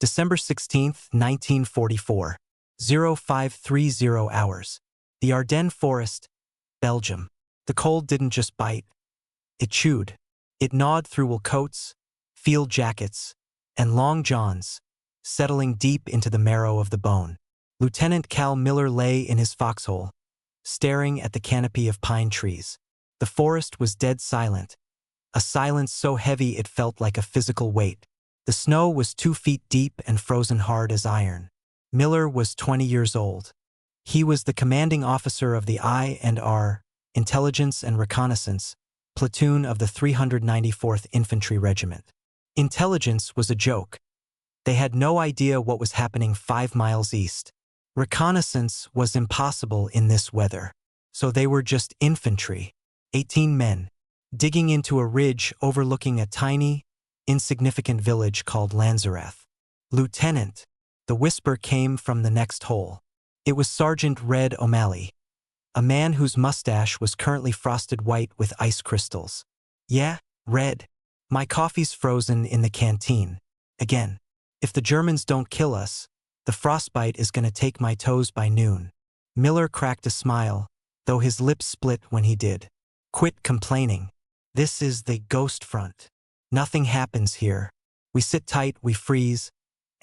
December 16, 1944. 0530 hours. The Ardennes Forest, Belgium. The cold didn't just bite. It chewed. It gnawed through wool coats, field jackets, and long johns, settling deep into the marrow of the bone. Lieutenant Cal Miller lay in his foxhole, staring at the canopy of pine trees. The forest was dead silent, a silence so heavy it felt like a physical weight. The snow was 2 feet deep and frozen hard as iron. Miller was 20 years old. He was the commanding officer of the I&R, Intelligence and Reconnaissance, platoon of the 394th Infantry Regiment. Intelligence was a joke. They had no idea what was happening 5 miles east. Reconnaissance was impossible in this weather. So they were just infantry, 18 men, digging into a ridge overlooking a tiny, insignificant village called Lanzerath. Lieutenant, the whisper came from the next hole. It was Sergeant Red O'Malley, a man whose mustache was currently frosted white with ice crystals. Yeah, Red. My coffee's frozen in the canteen. Again. If the Germans don't kill us, the frostbite is gonna take my toes by noon. Miller cracked a smile, though his lips split when he did. Quit complaining. This is the ghost front. Nothing happens here. We sit tight, we freeze,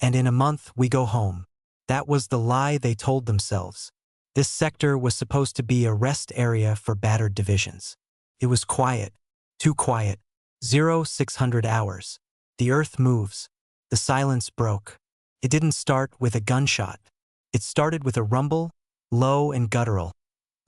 and in a month we go home. That was the lie they told themselves. This sector was supposed to be a rest area for battered divisions. It was quiet. Too quiet. 0600 hours. The earth moves. The silence broke. It didn't start with a gunshot. It started with a rumble, low and guttural,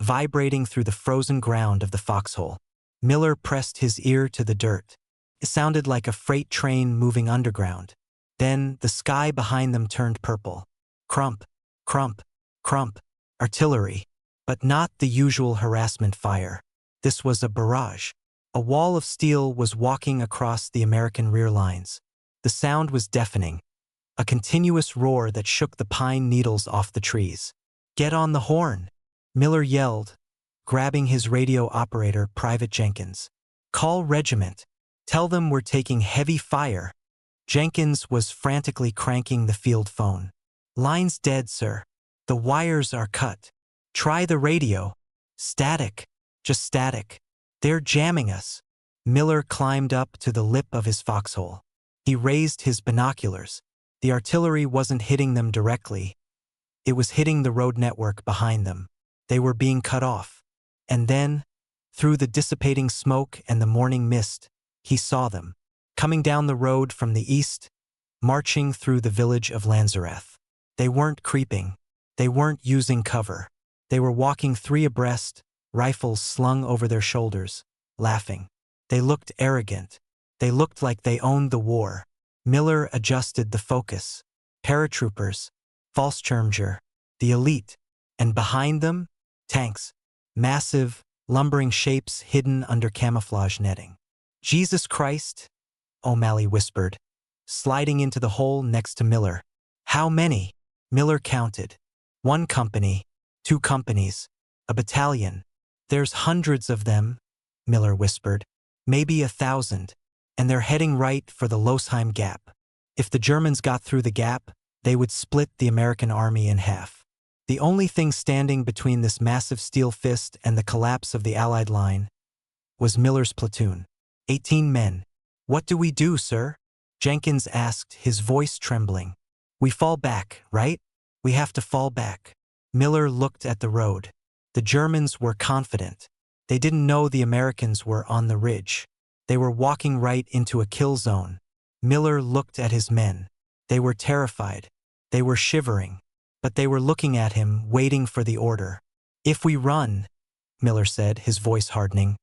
vibrating through the frozen ground of the foxhole. Miller pressed his ear to the dirt. It sounded like a freight train moving underground. Then the sky behind them turned purple. Crump, crump, crump. Artillery. But not the usual harassment fire. This was a barrage. A wall of steel was walking across the American rear lines. The sound was deafening. A continuous roar that shook the pine needles off the trees. Get on the horn, Miller yelled, grabbing his radio operator, Private Jenkins. Call regiment. Tell them we're taking heavy fire. Jenkins was frantically cranking the field phone. Line's dead, sir. The wires are cut. Try the radio. Static. Just static. They're jamming us. Miller climbed up to the lip of his foxhole. He raised his binoculars. The artillery wasn't hitting them directly. It was hitting the road network behind them. They were being cut off. And then, through the dissipating smoke and the morning mist, he saw them, coming down the road from the east, marching through the village of Lanzerath. They weren't creeping. They weren't using cover. They were walking 3 abreast, rifles slung over their shoulders, laughing. They looked arrogant. They looked like they owned the war. Miller adjusted the focus. Paratroopers, Fallschirmjäger, the elite, and behind them, tanks, massive, lumbering shapes hidden under camouflage netting. Jesus Christ, O'Malley whispered, sliding into the hole next to Miller. How many? Miller counted. 1 company, 2 companies, a battalion. There's hundreds of them, Miller whispered. Maybe 1,000. And they're heading right for the Losheim Gap. If the Germans got through the gap, they would split the American army in half. The only thing standing between this massive steel fist and the collapse of the Allied line was Miller's platoon. 18 men. What do we do, sir? Jenkins asked, his voice trembling. We fall back, right? We have to fall back. Miller looked at the road. The Germans were confident. They didn't know the Americans were on the ridge. They were walking right into a kill zone. Miller looked at his men. They were terrified. They were shivering. But they were looking at him, waiting for the order. If we run, Miller said, his voice hardening,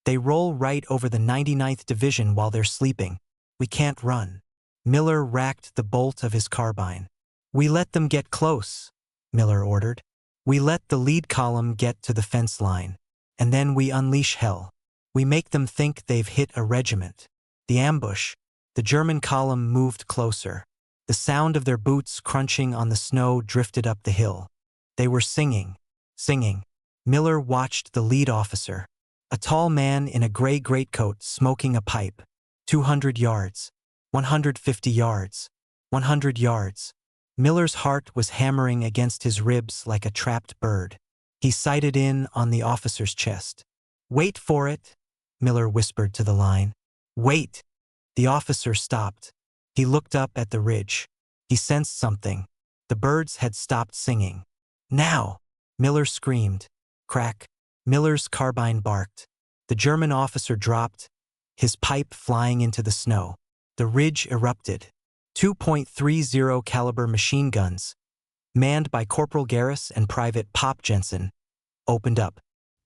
they roll right over the 99th Division while they're sleeping. We can't run. Miller racked the bolt of his carbine. We let them get close, Miller ordered. We let the lead column get to the fence line. And then we unleash hell. We make them think they've hit a regiment. The ambush. The German column moved closer. The sound of their boots crunching on the snow drifted up the hill. They were singing. Miller watched the lead officer, a tall man in a gray greatcoat smoking a pipe. 200 yards. 150 yards. 100 yards. Miller's heart was hammering against his ribs like a trapped bird. He sighted in on the officer's chest. "Wait for it," Miller whispered to the line. "Wait." The officer stopped. He looked up at the ridge. He sensed something. The birds had stopped singing. "Now!" Miller screamed. Crack. Miller's carbine barked. The German officer dropped, his pipe flying into the snow. The ridge erupted. 2.30 caliber machine guns, manned by Corporal Garris and Private Pop Jensen, opened up.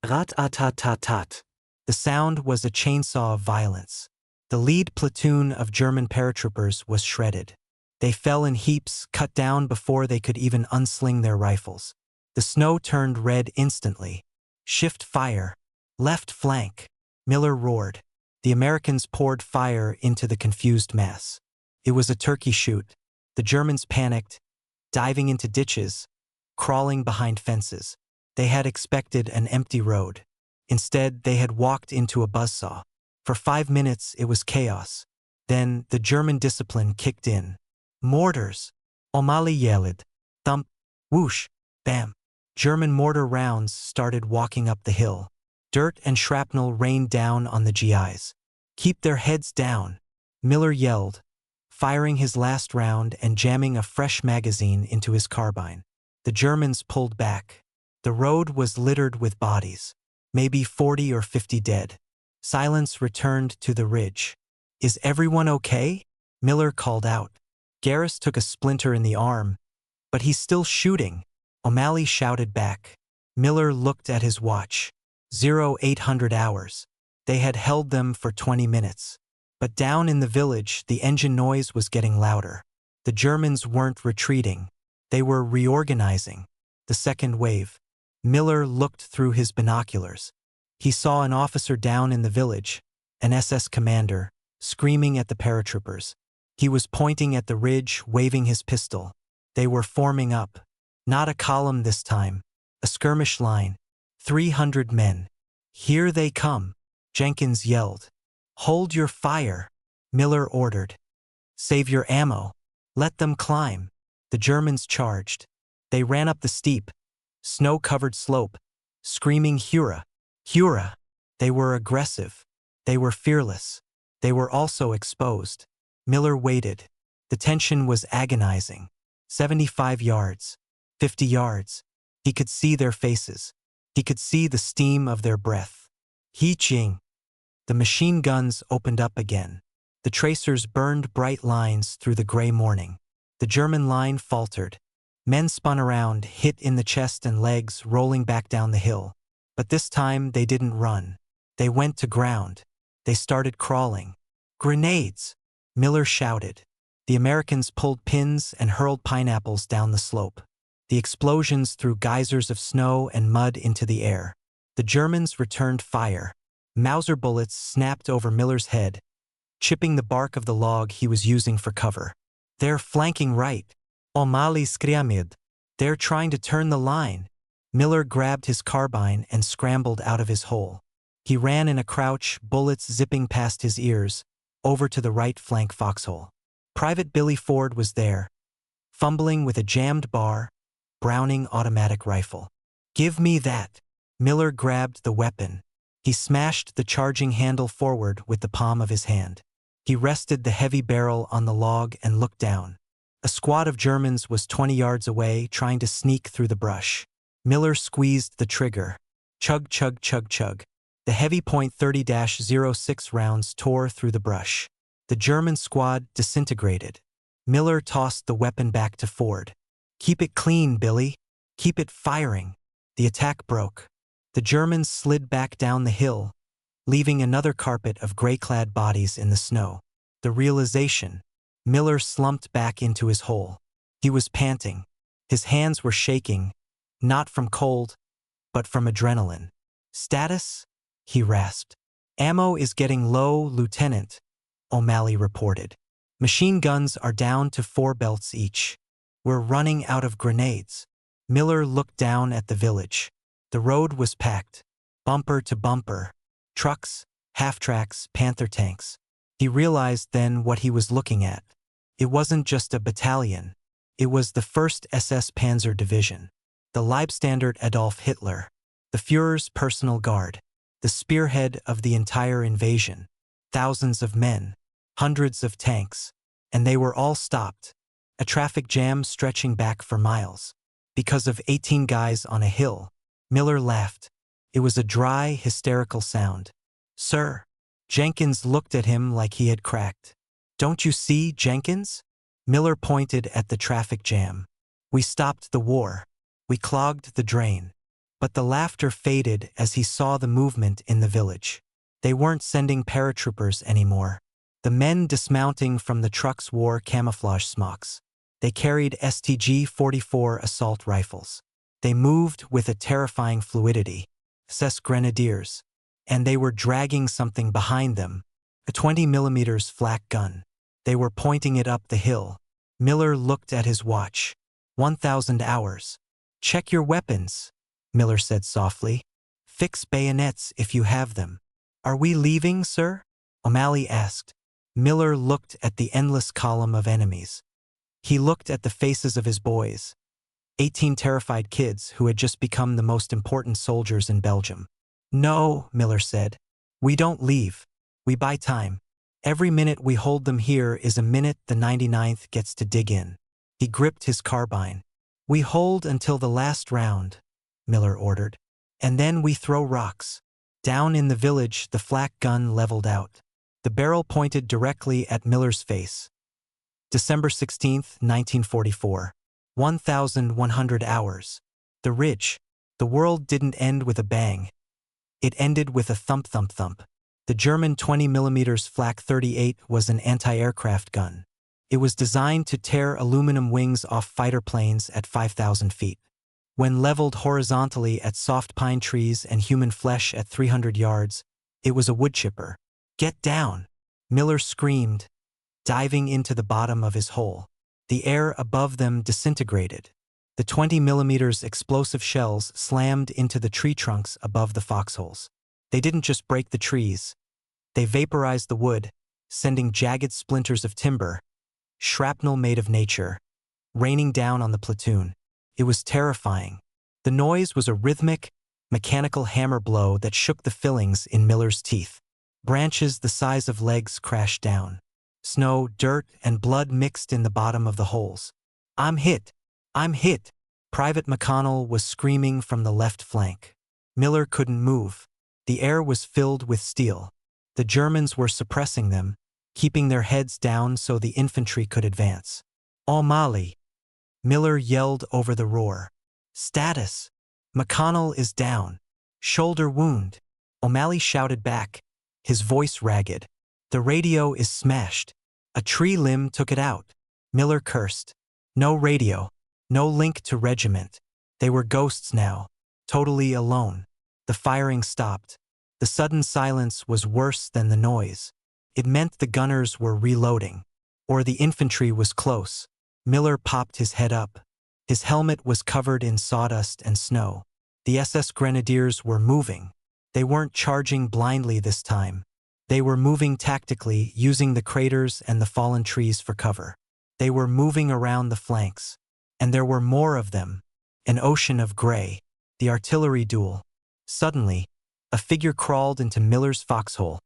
Rat-a-tat-tat-tat. The sound was a chainsaw of violence. The lead platoon of German paratroopers was shredded. They fell in heaps, cut down before they could even unsling their rifles. The snow turned red instantly. "Shift fire. Left flank." Miller roared. The Americans poured fire into the confused mass. It was a turkey shoot. The Germans panicked, diving into ditches, crawling behind fences. They had expected an empty road. Instead, they had walked into a buzzsaw. For 5 minutes, it was chaos. Then, the German discipline kicked in. Mortars. O'Malley yelled. Thump. Whoosh. Bam. German mortar rounds started walking up the hill. Dirt and shrapnel rained down on the GIs. "Keep their heads down," Miller yelled, firing his last round and jamming a fresh magazine into his carbine. The Germans pulled back. The road was littered with bodies, maybe 40 or 50 dead. Silence returned to the ridge. "Is everyone okay?" Miller called out. Garris took a splinter in the arm, but he's still shooting, O'Malley shouted back. Miller looked at his watch. 0800 hours. They had held them for 20 minutes. But down in the village, the engine noise was getting louder. The Germans weren't retreating. They were reorganizing. The second wave. Miller looked through his binoculars. He saw an officer down in the village, an SS commander, screaming at the paratroopers. He was pointing at the ridge, waving his pistol. They were forming up. Not a column this time. A skirmish line. 300 men. "Here they come," Jenkins yelled. "Hold your fire," Miller ordered. "Save your ammo. Let them climb." The Germans charged. They ran up the steep, snow-covered slope, screaming "Hurrah! Hurrah!" They were aggressive. They were fearless. They were also exposed. Miller waited. The tension was agonizing. 75 yards. 50 yards. He could see their faces. He could see the steam of their breath. He-ching. The machine guns opened up again. The tracers burned bright lines through the gray morning. The German line faltered. Men spun around, hit in the chest and legs, rolling back down the hill. But this time they didn't run. They went to ground. They started crawling. "Grenades!" Miller shouted. The Americans pulled pins and hurled pineapples down the slope. The explosions threw geysers of snow and mud into the air. The Germans returned fire. Mauser bullets snapped over Miller's head, chipping the bark of the log he was using for cover. "They're flanking right," O'Malley screamed. "They're trying to turn the line." Miller grabbed his carbine and scrambled out of his hole. He ran in a crouch, bullets zipping past his ears, over to the right flank foxhole. Private Billy Ford was there, fumbling with a jammed bar, Browning automatic rifle. "Give me that." Miller grabbed the weapon. He smashed the charging handle forward with the palm of his hand. He rested the heavy barrel on the log and looked down. A squad of Germans was 20 yards away, trying to sneak through the brush. Miller squeezed the trigger. Chug, chug, chug, chug. The heavy .30-06 rounds tore through the brush. The German squad disintegrated. Miller tossed the weapon back to Ford. "Keep it clean, Billy. Keep it firing." The attack broke. The Germans slid back down the hill, leaving another carpet of gray-clad bodies in the snow. The realization. Miller slumped back into his hole. He was panting. His hands were shaking, not from cold, but from adrenaline. "Status?" he rasped. "Ammo is getting low, Lieutenant," O'Malley reported. "Machine guns are down to 4 belts each. We're running out of grenades." Miller looked down at the village. The road was packed, bumper to bumper. Trucks, half-tracks, Panther tanks. He realized then what he was looking at. It wasn't just a battalion. It was the 1st SS Panzer Division, the Leibstandard Adolf Hitler, the Führer's personal guard, the spearhead of the entire invasion. Thousands of men, hundreds of tanks, and they were all stopped. A traffic jam stretching back for miles. Because of 18 guys on a hill. Miller laughed. It was a dry, hysterical sound. "Sir." Jenkins looked at him like he had cracked. "Don't you see, Jenkins?" Miller pointed at the traffic jam. "We stopped the war. We clogged the drain." But the laughter faded as he saw the movement in the village. They weren't sending paratroopers anymore. The men dismounting from the trucks wore camouflage smocks. They carried STG-44 assault rifles. They moved with a terrifying fluidity. SS Grenadiers. And they were dragging something behind them, a 20mm flak gun. They were pointing it up the hill. Miller looked at his watch. 1,000 hours. "Check your weapons," Miller said softly. "Fix bayonets if you have them." "Are we leaving, sir?" O'Malley asked. Miller looked at the endless column of enemies. He looked at the faces of his boys. 18 terrified kids who had just become the most important soldiers in Belgium. "No," Miller said. "We don't leave. We buy time. Every minute we hold them here is a minute the 99th gets to dig in." He gripped his carbine. "We hold until the last round," Miller ordered. "And then we throw rocks." Down in the village, the flak gun leveled out. The barrel pointed directly at Miller's face. December 16, 1944. 1,100 hours. The ridge. The world didn't end with a bang. It ended with a thump thump thump. The German 20mm Flak 38 was an anti-aircraft gun. It was designed to tear aluminum wings off fighter planes at 5,000 feet. When leveled horizontally at soft pine trees and human flesh at 300 yards, it was a woodchipper. "Get down!" Miller screamed, diving into the bottom of his hole. The air above them disintegrated. The 20mm explosive shells slammed into the tree trunks above the foxholes. They didn't just break the trees. They vaporized the wood, sending jagged splinters of timber, shrapnel made of nature, raining down on the platoon. It was terrifying. The noise was a rhythmic, mechanical hammer blow that shook the fillings in Miller's teeth. Branches the size of legs crashed down. Snow, dirt, and blood mixed in the bottom of the holes. "I'm hit! I'm hit!" Private McConnell was screaming from the left flank. Miller couldn't move. The air was filled with steel. The Germans were suppressing them, keeping their heads down so the infantry could advance. "O'Malley!" Miller yelled over the roar. "Status! McConnell is down. Shoulder wound." O'Malley shouted back, his voice ragged. "The radio is smashed. A tree limb took it out." Miller cursed. No radio. No link to regiment. They were ghosts now, totally alone. The firing stopped. The sudden silence was worse than the noise. It meant the gunners were reloading. Or the infantry was close. Miller popped his head up. His helmet was covered in sawdust and snow. The SS Grenadiers were moving. They weren't charging blindly this time. They were moving tactically, using the craters and the fallen trees for cover. They were moving around the flanks. And there were more of them. An ocean of gray. The artillery duel. Suddenly, a figure crawled into Miller's foxhole,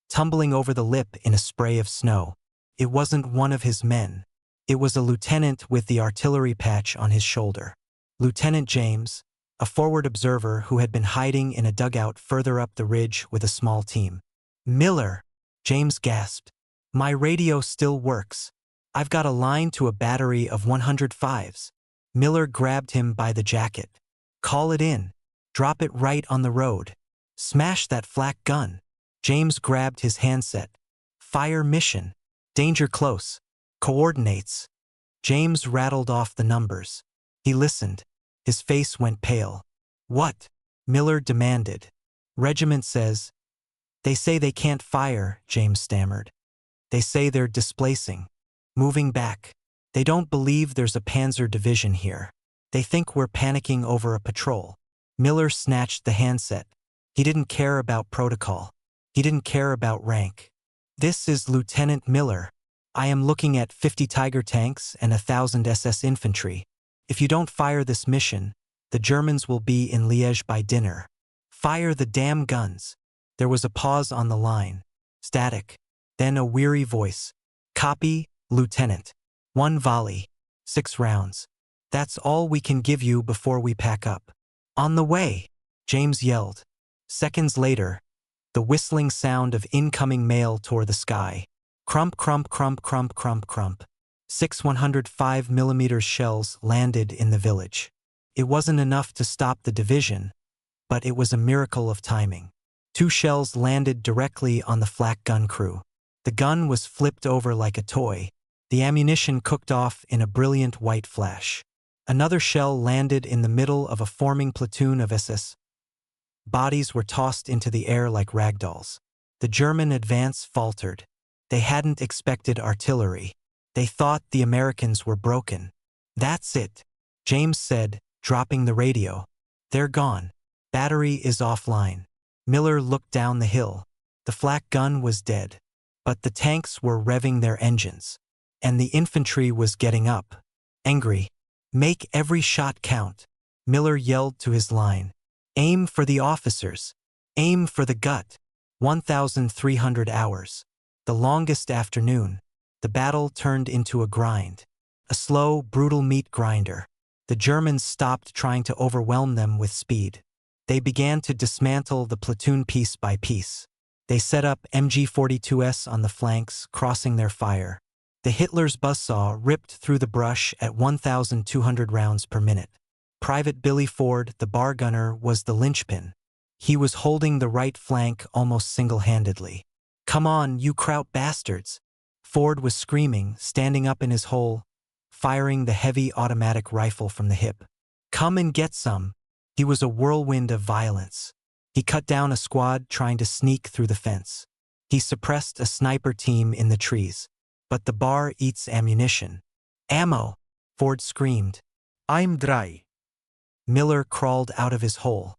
tumbling over the lip in a spray of snow. It wasn't one of his men. It was a lieutenant with the artillery patch on his shoulder. Lieutenant James, a forward observer who had been hiding in a dugout further up the ridge with a small team. "Miller," James gasped. "My radio still works. I've got a line to a battery of 105s. Miller grabbed him by the jacket. "Call it in. Drop it right on the road. Smash that flak gun." James grabbed his handset. "Fire mission. Danger close. Coordinates." James rattled off the numbers. He listened. His face went pale. "What?" Miller demanded. "Regiment says." "They say they can't fire," James stammered. "They say they're displacing. Moving back. They don't believe there's a panzer division here. They think we're panicking over a patrol." Miller snatched the handset. He didn't care about protocol. He didn't care about rank. "This is Lieutenant Miller." I am looking at 50 Tiger tanks and 1,000 SS infantry. If you don't fire this mission, the Germans will be in Liège by dinner. Fire the damn guns. There was a pause on the line. Static. Then a weary voice. Copy, Lieutenant. 1 volley. 6 rounds. That's all we can give you before we pack up. On the way, James yelled. Seconds later, the whistling sound of incoming mail tore the sky. Crump, crump, crump, crump, crump, crump. 6 105mm shells landed in the village. It wasn't enough to stop the division, but it was a miracle of timing. 2 shells landed directly on the flak gun crew. The gun was flipped over like a toy. The ammunition cooked off in a brilliant white flash. Another shell landed in the middle of a forming platoon of SS. Bodies were tossed into the air like ragdolls. The German advance faltered. They hadn't expected artillery. They thought the Americans were broken. That's it, James said, dropping the radio. They're gone. Battery is offline. Miller looked down the hill. The flak gun was dead. But the tanks were revving their engines. And the infantry was getting up. Angry. Make every shot count. Miller yelled to his line. Aim for the officers. Aim for the gut. 1,300 hours. The longest afternoon. The battle turned into a grind. A slow, brutal meat grinder. The Germans stopped trying to overwhelm them with speed. They began to dismantle the platoon piece by piece. They set up MG-42s on the flanks, crossing their fire. The Hitler's buzzsaw ripped through the brush at 1,200 rounds per minute. Private Billy Ford, the bar gunner, was the linchpin. He was holding the right flank almost single-handedly. Come on, you Kraut bastards! Ford was screaming, standing up in his hole, firing the heavy automatic rifle from the hip. Come and get some. He was a whirlwind of violence. He cut down a squad trying to sneak through the fence. He suppressed a sniper team in the trees. But the bar eats ammunition. Ammo! Ford screamed. I'm dry. Miller crawled out of his hole.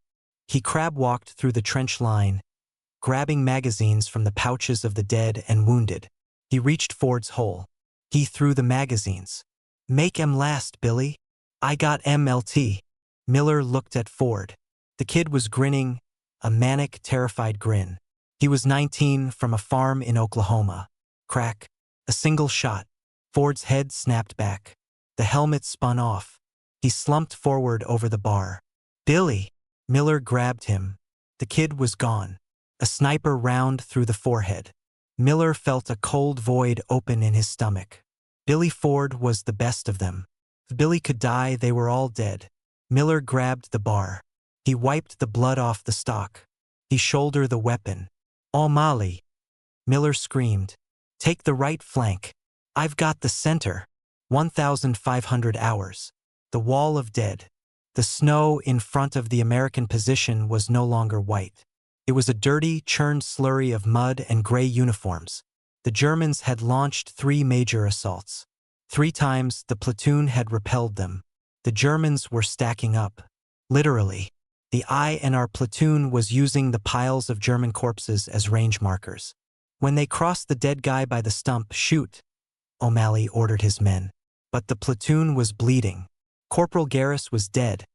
He crab-walked through the trench line, grabbing magazines from the pouches of the dead and wounded. He reached Ford's hole. He threw the magazines. Make 'em last, Billy. I got MLT. Miller looked at Ford. The kid was grinning, a manic, terrified grin. He was 19 from a farm in Oklahoma. Crack. A single shot. Ford's head snapped back. The helmet spun off. He slumped forward over the bar. Billy! Miller grabbed him. The kid was gone. A sniper round through the forehead. Miller felt a cold void open in his stomach. Billy Ford was the best of them. If Billy could die, they were all dead. Miller grabbed the bar. He wiped the blood off the stock. He shouldered the weapon. O'Malley! Miller screamed. Take the right flank. I've got the center. 1,500 hours. The wall of dead. The snow in front of the American position was no longer white. It was a dirty, churned slurry of mud and gray uniforms. The Germans had launched 3 major assaults. 3 times the platoon had repelled them. The Germans were stacking up. Literally. The INR platoon was using the piles of German corpses as range markers. When they crossed the dead guy by the stump, shoot, O'Malley ordered his men. But the platoon was bleeding. Corporal Garris was dead,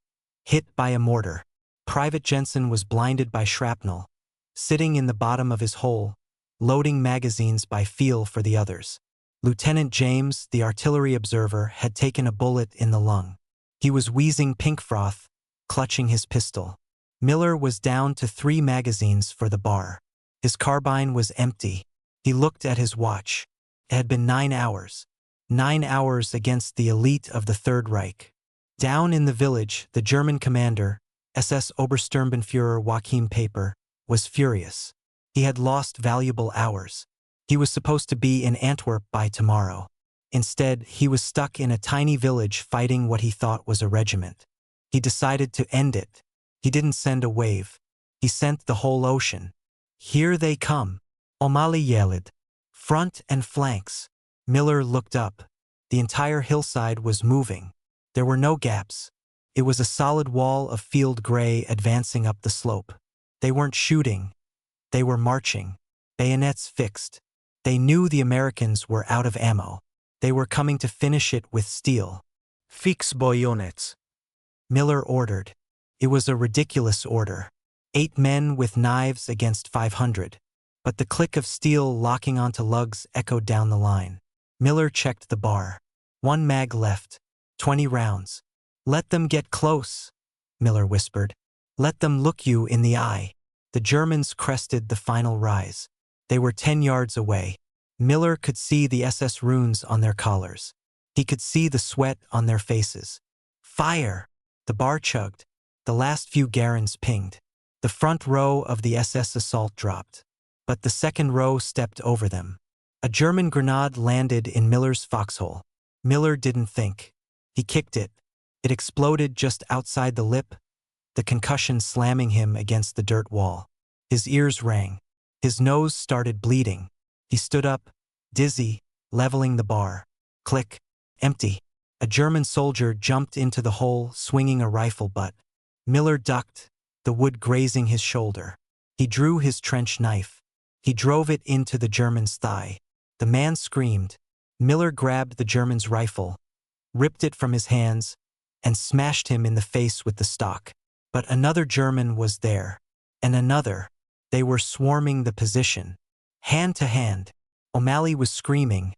hit by a mortar. Private Jensen was blinded by shrapnel, sitting in the bottom of his hole, loading magazines by feel for the others. Lieutenant James, the artillery observer, had taken a bullet in the lung. He was wheezing pink froth, clutching his pistol. Miller was down to 3 magazines for the bar. His carbine was empty. He looked at his watch. It had been 9 hours. 9 hours against the elite of the Third Reich. Down in the village, the German commander, SS Obersturmbannführer Joachim Paper, was furious. He had lost valuable hours. He was supposed to be in Antwerp by tomorrow. Instead, he was stuck in a tiny village fighting what he thought was a regiment. He decided to end it. He didn't send a wave. He sent the whole ocean. Here they come. O'Malley yelled. Front and flanks. Miller looked up. The entire hillside was moving. There were no gaps. It was a solid wall of field gray advancing up the slope. They weren't shooting. They were marching. Bayonets fixed. They knew the Americans were out of ammo. They were coming to finish it with steel. Fix bayonets, Miller ordered. It was a ridiculous order. 8 men with knives against 500. But the click of steel locking onto lugs echoed down the line. Miller checked the bar. 1 mag left. 20 rounds. Let them get close, Miller whispered. Let them look you in the eye. The Germans crested the final rise. They were 10 yards away. Miller could see the SS runes on their collars. He could see the sweat on their faces. Fire! The bar chugged. The last few Garens pinged. The front row of the SS assault dropped. But the second row stepped over them. A German grenade landed in Miller's foxhole. Miller didn't think. He kicked it. It exploded just outside the lip, the concussion slamming him against the dirt wall. His ears rang. His nose started bleeding. He stood up, dizzy, leveling the bar. Click. Empty. A German soldier jumped into the hole, swinging a rifle butt. Miller ducked, the wood grazing his shoulder. He drew his trench knife. He drove it into the German's thigh. The man screamed. Miller grabbed the German's rifle, ripped it from his hands, and smashed him in the face with the stock. But another German was there. And another. They were swarming the position. Hand to hand. O'Malley was screaming,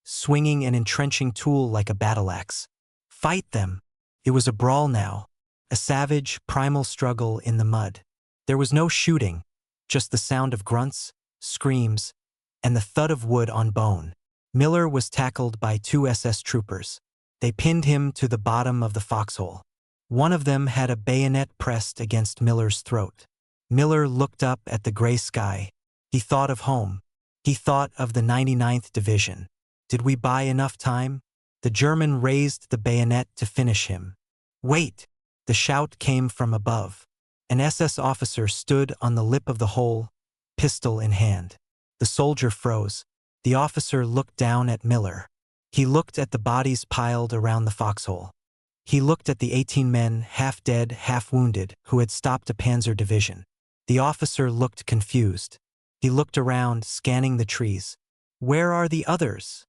swinging an entrenching tool like a battle axe. Fight them! It was a brawl now. A savage, primal struggle in the mud. There was no shooting, just the sound of grunts, screams, and the thud of wood on bone. Miller was tackled by 2 SS troopers. They pinned him to the bottom of the foxhole. One of them had a bayonet pressed against Miller's throat. Miller looked up at the gray sky. He thought of home. He thought of the 99th Division. Did we buy enough time? The German raised the bayonet to finish him. Wait! The shout came from above. An SS officer stood on the lip of the hole, pistol in hand. The soldier froze. The officer looked down at Miller. He looked at the bodies piled around the foxhole. He looked at the 18 men, half dead, half wounded, who had stopped a panzer division. The officer looked confused. He looked around, scanning the trees. Where are the others?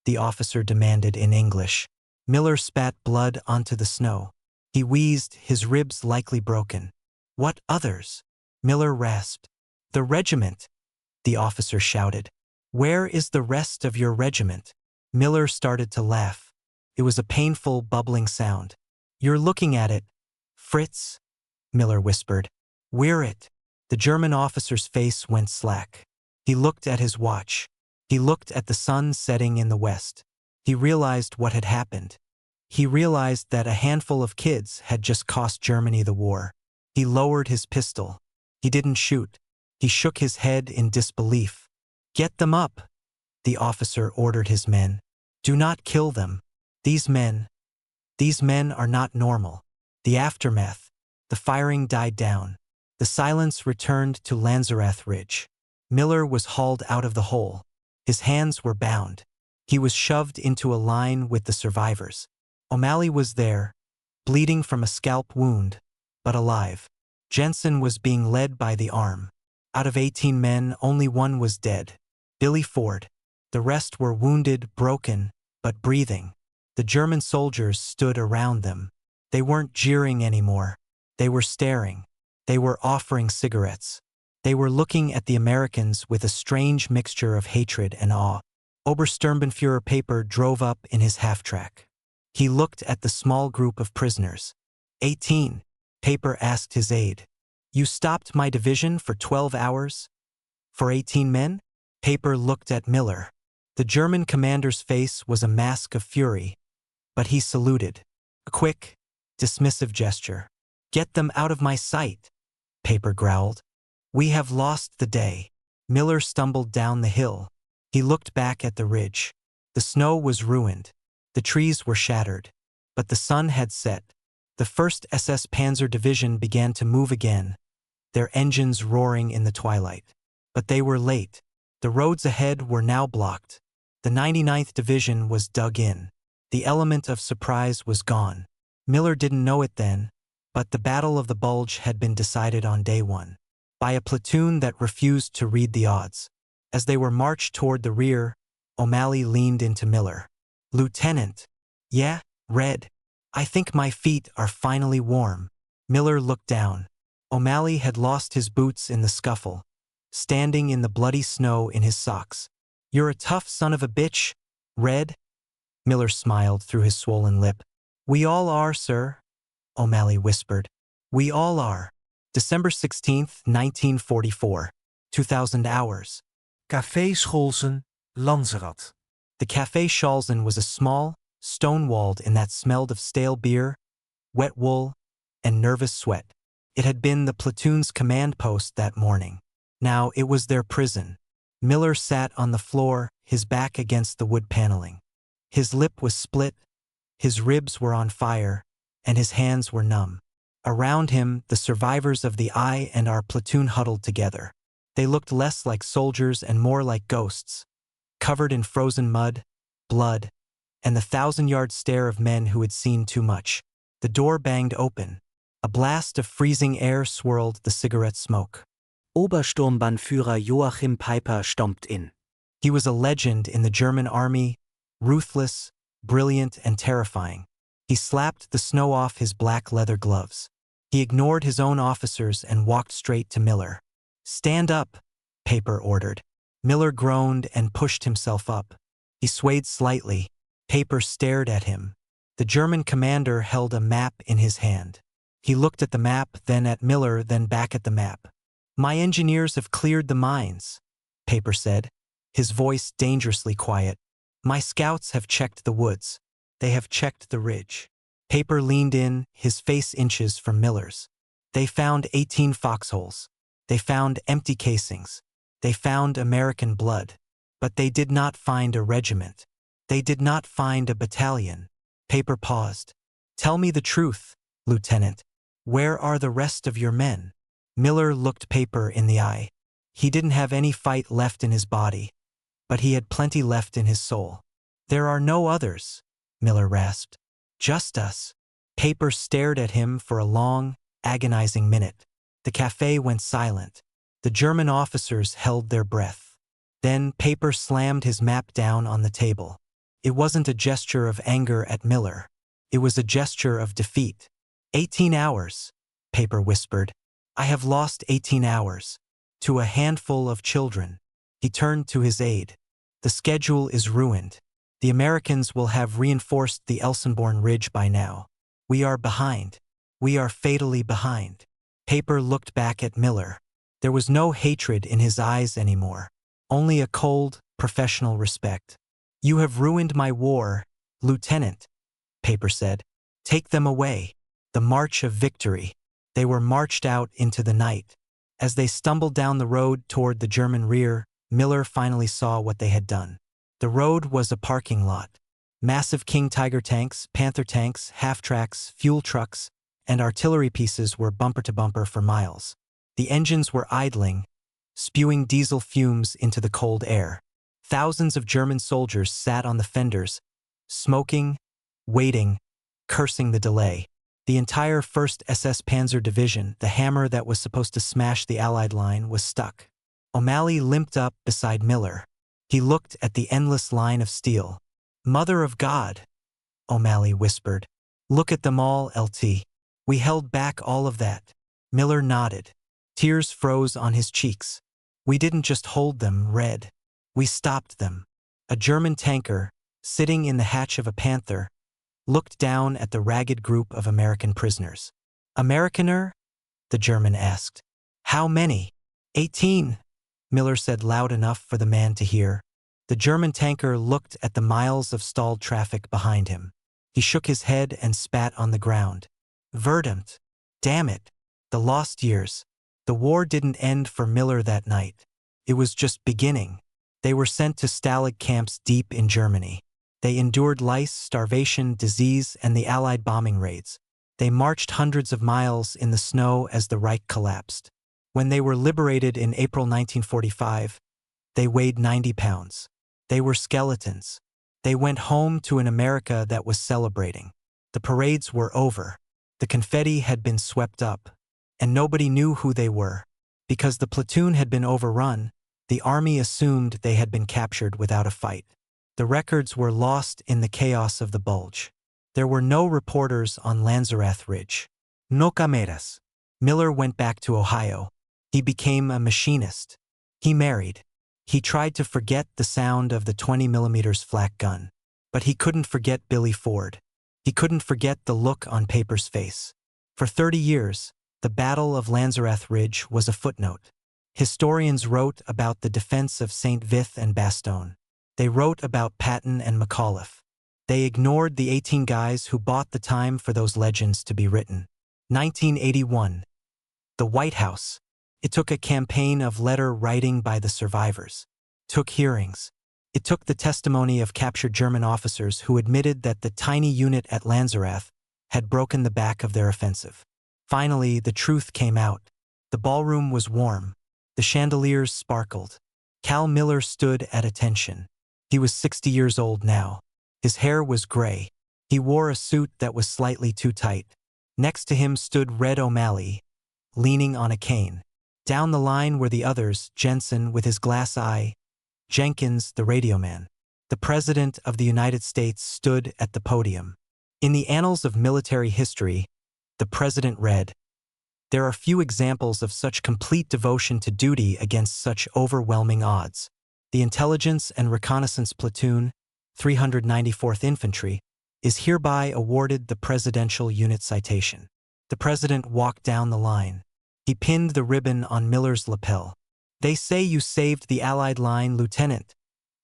The officer demanded in English. Miller spat blood onto the snow. He wheezed, his ribs likely broken. What others? Miller rasped. The regiment, the officer shouted. Where is the rest of your regiment? Miller started to laugh. It was a painful, bubbling sound. You're looking at it, Fritz, Miller whispered. We're it. The German officer's face went slack. He looked at his watch. He looked at the sun setting in the west. He realized what had happened. He realized that a handful of kids had just cost Germany the war. He lowered his pistol. He didn't shoot. He shook his head in disbelief. Get them up, the officer ordered his men. Do not kill them. These men are not normal. The aftermath. The firing died down. The silence returned to Lanzerath Ridge. Miller was hauled out of the hole. His hands were bound. He was shoved into a line with the survivors. O'Malley was there, bleeding from a scalp wound, but alive. Jensen was being led by the arm. Out of 18 men, only 1 was dead. Billy Ford. The rest were wounded, broken, but breathing. The German soldiers stood around them. They weren't jeering anymore. They were staring. They were offering cigarettes. They were looking at the Americans with a strange mixture of hatred and awe. Obersturmbannführer Paper drove up in his half-track. He looked at the small group of prisoners. 18, Paper asked his aide. You stopped my division for 12 hours? For 18 men? Paper looked at Miller. The German commander's face was a mask of fury, but he saluted. A quick, dismissive gesture. Get them out of my sight, Paper growled. We have lost the day. Miller stumbled down the hill. He looked back at the ridge. The snow was ruined. The trees were shattered. But the sun had set. The 1st SS Panzer Division began to move again, their engines roaring in the twilight. But they were late. The roads ahead were now blocked. The 99th Division was dug in. The element of surprise was gone. Miller didn't know it then, but the Battle of the Bulge had been decided on day 1. By a platoon that refused to read the odds. As they were marched toward the rear, O'Malley leaned into Miller. "Lieutenant." "Yeah, Red. I think my feet are finally warm." Miller looked down. O'Malley had lost his boots in the scuffle, standing in the bloody snow in his socks. "You're a tough son of a bitch, Red." Miller smiled through his swollen lip. "We all are, sir," O'Malley whispered. "We all are." December 16th, 1944. 2000 hours. Café Scholzen, Lanzarat. The Café Scholzen was a small, stone-walled inn that smelled of stale beer, wet wool, and nervous sweat. It had been the platoon's command post that morning. Now it was their prison. Miller sat on the floor, his back against the wood paneling. His lip was split, his ribs were on fire, and his hands were numb. Around him, the survivors of the I and our platoon huddled together. They looked less like soldiers and more like ghosts, covered in frozen mud, blood, and the 1,000-yard stare of men who had seen too much. The door banged open. A blast of freezing air swirled the cigarette smoke. Obersturmbannführer Joachim Peiper stomped in. He was a legend in the German army, ruthless, brilliant, and terrifying. He slapped the snow off his black leather gloves. He ignored his own officers and walked straight to Miller. "Stand up," Peiper ordered. Miller groaned and pushed himself up. He swayed slightly. Peiper stared at him. The German commander held a map in his hand. He looked at the map, then at Miller, then back at the map. "My engineers have cleared the mines," Peiper said, his voice dangerously quiet. "My scouts have checked the woods. They have checked the ridge." Peiper leaned in, his face inches from Miller's. "They found 18 foxholes. They found empty casings. They found American blood. But they did not find a regiment. They did not find a battalion." Peiper paused. "Tell me the truth, Lieutenant. Where are the rest of your men?" Miller looked Peiper in the eye. He didn't have any fight left in his body, but he had plenty left in his soul. "There are no others," Miller rasped. "Just us." Peiper stared at him for a long, agonizing minute. The café went silent. The German officers held their breath. Then Peiper slammed his map down on the table. It wasn't a gesture of anger at Miller. It was a gesture of defeat. 18 hours, Peiper whispered. "I have lost 18 hours. To a handful of children." He turned to his aide. "The schedule is ruined. The Americans will have reinforced the Elsenborn Ridge by now. We are behind. We are fatally behind." Peiper looked back at Miller. There was no hatred in his eyes anymore, only a cold, professional respect. "You have ruined my war, Lieutenant," Peiper said. "Take them away." The march of victory. They were marched out into the night. As they stumbled down the road toward the German rear, Miller finally saw what they had done. The road was a parking lot. Massive King Tiger tanks, Panther tanks, half-tracks, fuel trucks, and artillery pieces were bumper to bumper for miles. The engines were idling, spewing diesel fumes into the cold air. Thousands of German soldiers sat on the fenders, smoking, waiting, cursing the delay. The entire 1st SS Panzer Division, the hammer that was supposed to smash the Allied line, was stuck. O'Malley limped up beside Miller. He looked at the endless line of steel. "Mother of God," O'Malley whispered. "Look at them all, LT. We held back all of that." Miller nodded. Tears froze on his cheeks. "We didn't just hold them, Red. We stopped them." A German tanker, sitting in the hatch of a Panther, looked down at the ragged group of American prisoners. "Americaner?" the German asked. "How many?" 18, Miller said loud enough for the man to hear. The German tanker looked at the miles of stalled traffic behind him. He shook his head and spat on the ground. "Verdammt. Damn it. The lost years." The war didn't end for Miller that night. It was just beginning. They were sent to Stalag camps deep in Germany. They endured lice, starvation, disease, and the Allied bombing raids. They marched hundreds of miles in the snow as the Reich collapsed. When they were liberated in April 1945, they weighed 90 pounds. They were skeletons. They went home to an America that was celebrating. The parades were over. The confetti had been swept up. And nobody knew who they were. Because the platoon had been overrun, The army assumed they had been captured without a fight. The records were lost in the chaos of the Bulge. There were no reporters on Lanzerath Ridge. No cameras. Miller went back to Ohio. He became a machinist. He married. He tried to forget the sound of the 20mm flak gun. But he couldn't forget Billy Ford. He couldn't forget the look on Paper's face. For 30 years, the Battle of Lanzerath Ridge was a footnote. Historians wrote about the defense of St. Vith and Bastogne. They wrote about Patton and McAuliffe. They ignored the 18 guys who bought the time for those legends to be written. 1981. The White House. It took a campaign of letter writing by the survivors. It took hearings. It took the testimony of captured German officers who admitted that the tiny unit at Lanzerath had broken the back of their offensive. Finally, the truth came out. The ballroom was warm. The chandeliers sparkled. Cal Miller stood at attention. He was 60 years old now. His hair was gray. He wore a suit that was slightly too tight. Next to him stood Red O'Malley, leaning on a cane. Down the line were the others, Jensen with his glass eye, Jenkins, the radio man. The President of the United States stood at the podium. In the annals of military history, the President read, "There are few examples of such complete devotion to duty against such overwhelming odds. The Intelligence and Reconnaissance Platoon, 394th Infantry, is hereby awarded the Presidential Unit Citation." The President walked down the line. He pinned the ribbon on Miller's lapel. "They say you saved the Allied line, Lieutenant,"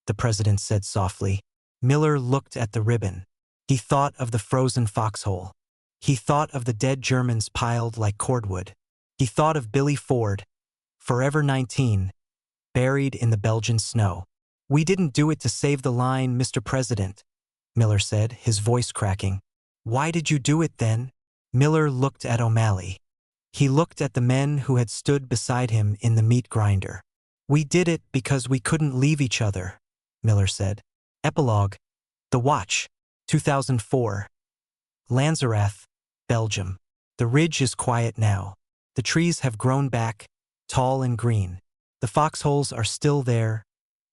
the President said softly. Miller looked at the ribbon. He thought of the frozen foxhole. He thought of the dead Germans piled like cordwood. He thought of Billy Ford, forever 19, buried in the Belgian snow. "We didn't do it to save the line, Mr. President," Miller said, his voice cracking. "Why did you do it then?" Miller looked at O'Malley. He looked at the men who had stood beside him in the meat grinder. "We did it because we couldn't leave each other," Miller said. Epilogue. The Watch. 2004. Lanzerath, Belgium. The ridge is quiet now. The trees have grown back, tall and green. The foxholes are still there,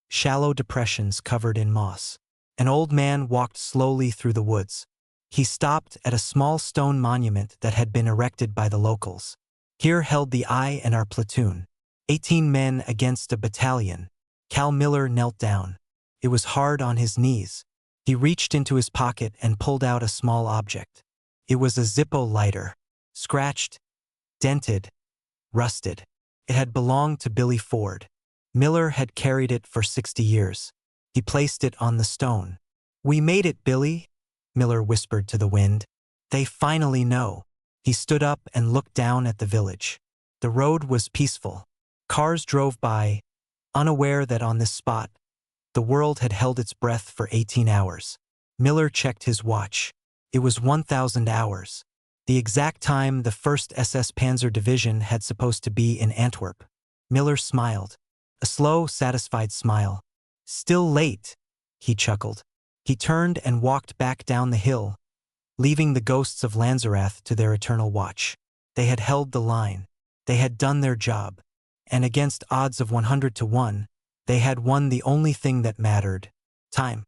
shallow depressions covered in moss. An old man walked slowly through the woods. He stopped at a small stone monument that had been erected by the locals. Here held the I and our platoon. 18 men against a battalion. Cal Miller knelt down. It was hard on his knees. He reached into his pocket and pulled out a small object. It was a Zippo lighter. Scratched, dented, rusted. It had belonged to Billy Ford. Miller had carried it for 60 years. He placed it on the stone. "We made it, Billy," Miller whispered to the wind. "They finally know." He stood up and looked down at the village. The road was peaceful. Cars drove by, unaware that on this spot, the world had held its breath for 18 hours. Miller checked his watch. It was 1,000 hours. The exact time the 1st SS Panzer Division had supposed to be in Antwerp. Miller smiled. A slow, satisfied smile. "Still late," he chuckled. He turned and walked back down the hill, leaving the ghosts of Lanzerath to their eternal watch. They had held the line. They had done their job. And against odds of 100 to 1, they had won the only thing that mattered: time.